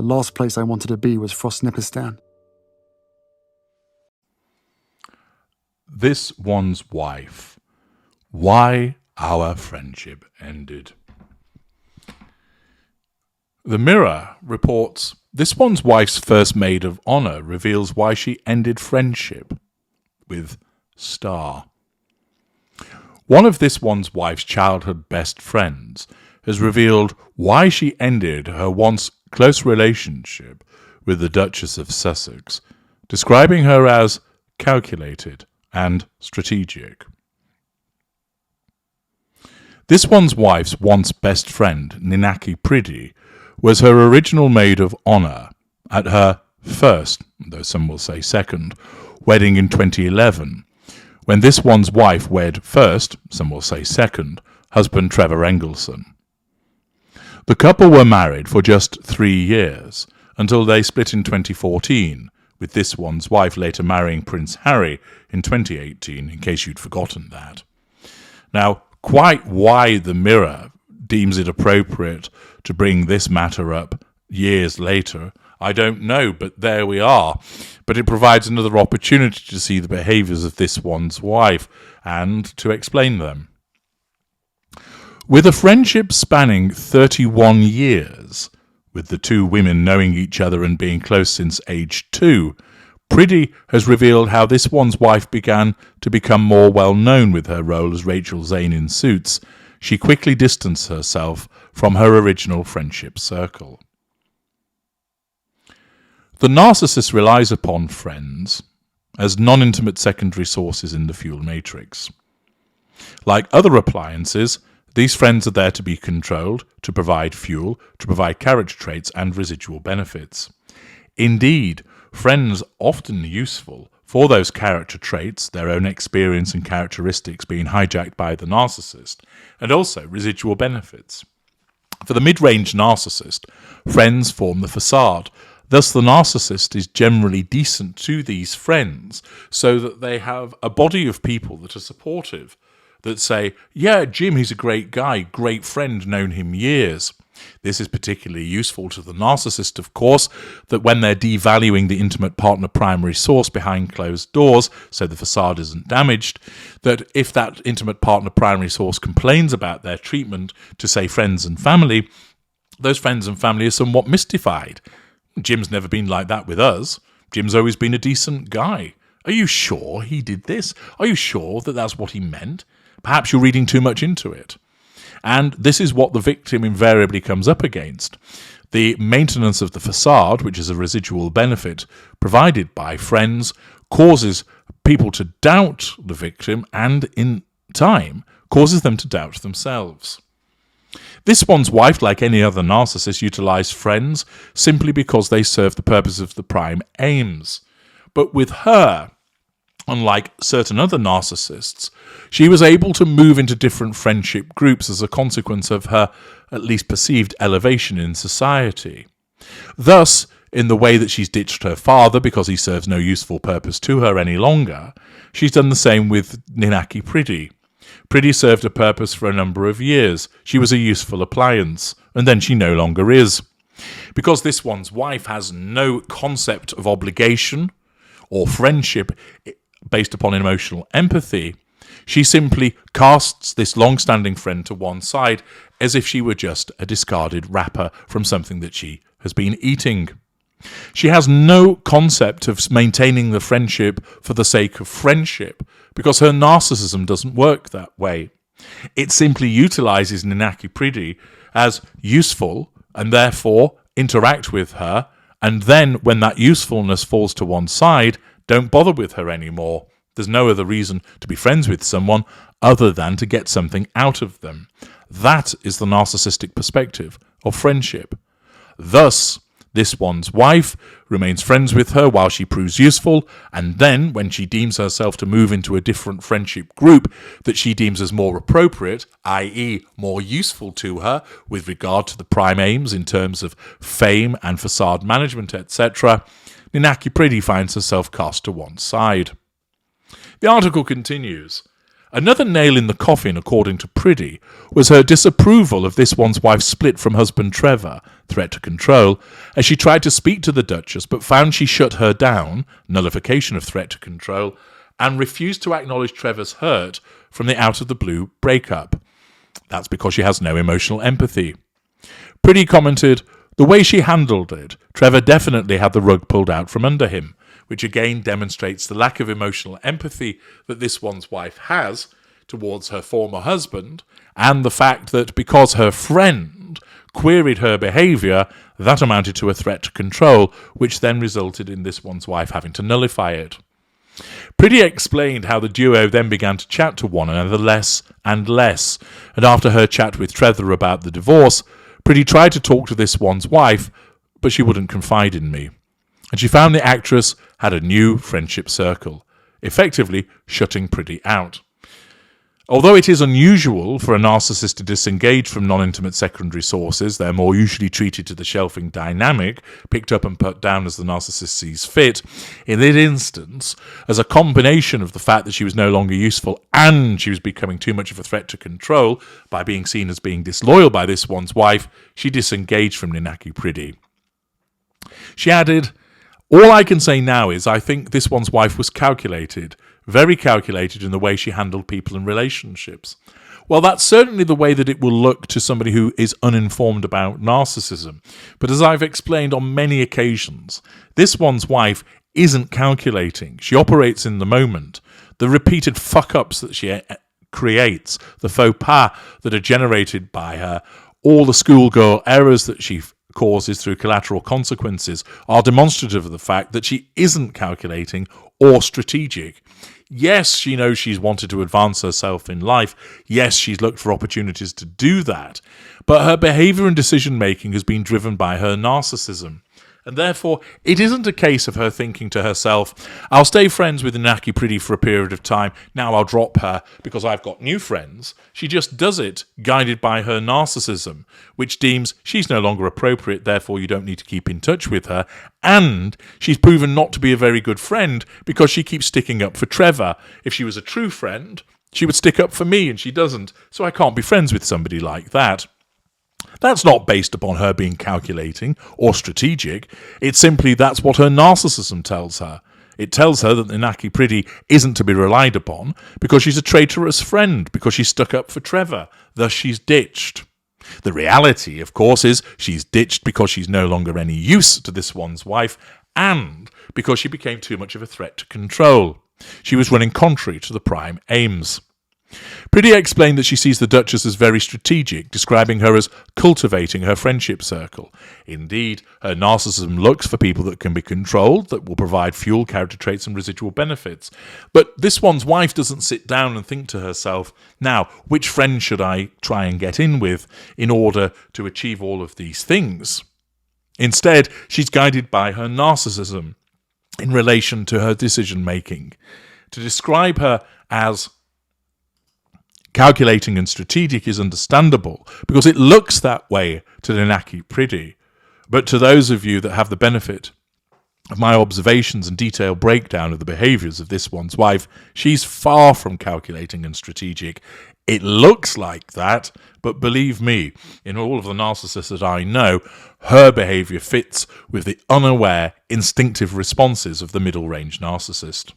The last place I wanted to be was Frostnipistan. This one's wife. Why our friendship ended. The Mirror reports, this one's wife's first maid of honour reveals why she ended friendship with Star. One of this one's wife's childhood best friends has revealed why she ended her once close relationship with the Duchess of Sussex, describing her as calculated and strategic. This one's wife's once best friend, Ninaki Priddy, was her original maid of honour at her first, though some will say second, wedding in 2011, when this one's wife wed first, some will say second, husband Trevor Engelson. The couple were married for just 3 years, until they split in 2014, with this one's wife later marrying Prince Harry in 2018, in case you'd forgotten that. Now, quite why the Mirror deems it appropriate to bring this matter up years later, I don't know, but there we are. But it provides another opportunity to see the behaviours of this one's wife and to explain them. With a friendship spanning 31 years, with the two women knowing each other and being close since age 2, Priddy has revealed how this one's wife began to become more well-known with her role as Rachel Zane in Suits. She quickly distanced herself from her original friendship circle. The narcissist relies upon friends as non-intimate secondary sources in the fuel matrix. Like other appliances, these friends are there to be controlled, to provide fuel, to provide character traits and residual benefits. Indeed, friends often useful for those character traits, their own experience and characteristics being hijacked by the narcissist, and also residual benefits. For the mid-range narcissist, friends form the facade. Thus, the narcissist is generally decent to these friends, so that they have a body of people that are supportive, that say, yeah, Jim, he's a great guy, great friend, known him years. This is particularly useful to the narcissist, of course, that when they're devaluing the intimate partner primary source behind closed doors, so the facade isn't damaged, that if that intimate partner primary source complains about their treatment to, say, friends and family, those friends and family are somewhat mystified. Jim's never been like that with us. Jim's always been a decent guy. Are you sure he did this? Are you sure that that's what he meant? Perhaps you're reading too much into it. And this is what the victim invariably comes up against. The maintenance of the facade, which is a residual benefit provided by friends, causes people to doubt the victim and, in time, causes them to doubt themselves. This one's wife, like any other narcissist, utilised friends simply because they serve the purpose of the prime aims. But with her, unlike certain other narcissists, she was able to move into different friendship groups as a consequence of her at least perceived elevation in society. Thus, in the way that she's ditched her father because he serves no useful purpose to her any longer, she's done the same with Ninaki Priddy. Priddy served a purpose for a number of years. She was a useful appliance, and then she no longer is. Because this one's wife has no concept of obligation or friendship based upon emotional empathy, she simply casts this long-standing friend to one side as if she were just a discarded wrapper from something that she has been eating. She has no concept of maintaining the friendship for the sake of friendship, because her narcissism doesn't work that way. It simply utilises Ninaki Priddy as useful and therefore interact with her, and then when that usefulness falls to one side, don't bother with her anymore. There's no other reason to be friends with someone other than to get something out of them. That is the narcissistic perspective of friendship. Thus, this one's wife remains friends with her while she proves useful, and then, when she deems herself to move into a different friendship group that she deems as more appropriate, i.e. more useful to her with regard to the prime aims in terms of fame and facade management, etc., Ninaki Priddy finds herself cast to one side. The article continues. Another nail in the coffin, according to Priddy, was her disapproval of this one's wife's split from husband Trevor, threat to control, as she tried to speak to the Duchess but found she shut her down, nullification of threat to control, and refused to acknowledge Trevor's hurt from the out-of-the-blue breakup. That's because she has no emotional empathy. Priddy commented, "The way she handled it, Trevor definitely had the rug pulled out from under him, which again demonstrates the lack of emotional empathy that this one's wife has towards her former husband, and the fact that because her friend queried her behaviour, that amounted to a threat to control, which then resulted in this one's wife having to nullify it." Priddy explained how the duo then began to chat to one another less and less, and after her chat with Trevor about the divorce, Priddy tried to talk to this one's wife, but she wouldn't confide in me. And she found the actress had a new friendship circle, effectively shutting Priddy out. Although it is unusual for a narcissist to disengage from non-intimate secondary sources, they're more usually treated to the shelving dynamic, picked up and put down as the narcissist sees fit. In this instance, as a combination of the fact that she was no longer useful and she was becoming too much of a threat to control by being seen as being disloyal by this one's wife, she disengaged from Ninaki Priddy. She added, "All I can say now is I think this one's wife was calculated, very calculated in the way she handled people and relationships." Well, that's certainly the way that it will look to somebody who is uninformed about narcissism. But as I've explained on many occasions, this one's wife isn't calculating. She operates in the moment. The repeated fuck-ups that she creates, the faux pas that are generated by her, all the schoolgirl errors that she causes through collateral consequences are demonstrative of the fact that she isn't calculating or strategic. Yes, she knows she's wanted to advance herself in life. Yes, she's looked for opportunities to do that. But her behaviour and decision-making has been driven by her narcissism. And therefore, it isn't a case of her thinking to herself, "I'll stay friends with Ninaki Priddy for a period of time, now I'll drop her because I've got new friends." She just does it, guided by her narcissism, which deems she's no longer appropriate, therefore you don't need to keep in touch with her. And she's proven not to be a very good friend because she keeps sticking up for Trevor. If she was a true friend, she would stick up for me, and she doesn't, so I can't be friends with somebody like that. That's not based upon her being calculating or strategic. It's simply that's what her narcissism tells her. It tells her that Ninaki Priddy isn't to be relied upon because she's a traitorous friend, because she stuck up for Trevor. Thus she's ditched. The reality, of course, is she's ditched because she's no longer any use to this one's wife and because she became too much of a threat to control. She was running contrary to the prime aims. Priddy explained that she sees the Duchess as very strategic, describing her as cultivating her friendship circle. Indeed, her narcissism looks for people that can be controlled, that will provide fuel, character traits and residual benefits. But this one's wife doesn't sit down and think to herself, now, which friend should I try and get in with in order to achieve all of these things? Instead, she's guided by her narcissism in relation to her decision-making. To describe her as calculating and strategic is understandable because it looks that way to Ninaki Priddy. But to those of you that have the benefit of my observations and detailed breakdown of the behaviours of this one's wife, she's far from calculating and strategic. It looks like that, but believe me, in all of the narcissists that I know, her behaviour fits with the unaware, instinctive responses of the middle-range narcissist.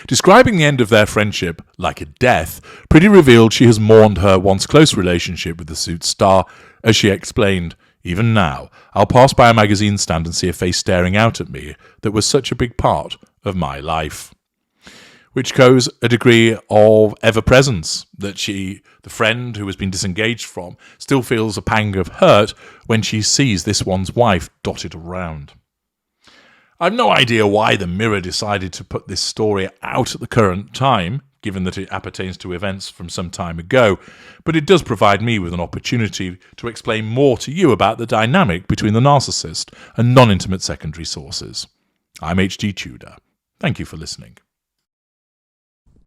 Describing the end of their friendship like a death, Priddy revealed she has mourned her once close relationship with the Suits star, as she explained, "Even now, I'll pass by a magazine stand and see a face staring out at me that was such a big part of my life." Which shows a degree of ever-presence that she, the friend who has been disengaged from, still feels a pang of hurt when she sees this one's wife dotted around. I've no idea why the Mirror decided to put this story out at the current time, given that it appertains to events from some time ago, but it does provide me with an opportunity to explain more to you about the dynamic between the narcissist and non-intimate secondary sources. I'm H.G. Tudor. Thank you for listening.